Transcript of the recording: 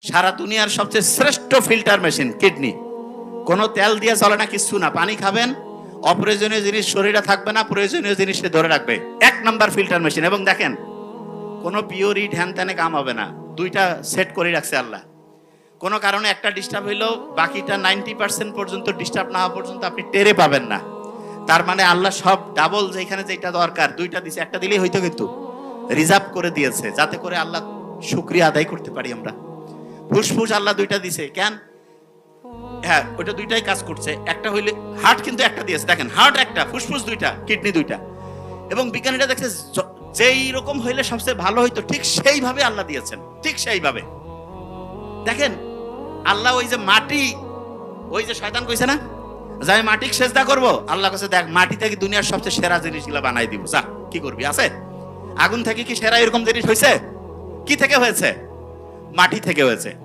সারা দুনিয়ার সবচেয়ে শ্রেষ্ঠ ফিল্টার মেশিন কিডনি। কোনো তেল দিয়ে চলে না, কিছু না। পানি খাবেন, অপ্রয়োজনীয় জিনিস শরীরে থাকবে না, প্রয়োজনীয় জিনিসে ধরে রাখবে। 1 নাম্বার ফিল্টার মেশিন। এবং দেখেন, কোনো পিওরি ঢ্যান ত্যানে কাম হবে না। দুইটা সেট করে রাখছে আল্লাহ। কোনো কারণে একটা ডিস্টার্ব হইলেও বাকিটা 90% পর্যন্ত ডিস্টার্ব না হওয়া পর্যন্ত আপনি টেরে পাবেন না। তার মানে আল্লাহ সব ডাবল, যেখানে যেটা দরকার দুইটা দিছে, একটা দিলেই হয়তো, কিন্তু রিজার্ভ করে দিয়েছে যাতে করে আল্লাহ শুকরিয়া আদায় করতে পারি আমরা। ফুসফুস আল্লাহ দুইটা দিছে কেন? হ্যাঁ, ওইটা দুইটাই কাজ করছে। একটা হইলে হার্ট কিন্তু একটা দিয়েছে, দেখেন, হার্ট একটা, ফুসফুস দুইটা, কিডনি দুইটা। এবং বিজ্ঞানীরা দেখছে যেই রকম হইলে সবচেয়ে ভালো হইতো ঠিক সেইভাবে আল্লাহ দিয়েছেন, ঠিক সেইভাবে। দেখেন, আল্লাহ ওই যে মাটি, ওই যে শয়তান কইছে না যে আমি মাটি সেজদা করবো, আল্লাহ কাছে দেখ মাটি থেকে দুনিয়ার সবচেয়ে সেরা জিনিসগুলো বানাই দিব, যা কি করবি, আছে? আগুন থেকে কি সেরা এরকম জিনিস হয়েছে? কি থেকে হয়েছে? মাটি থেকে হয়েছে।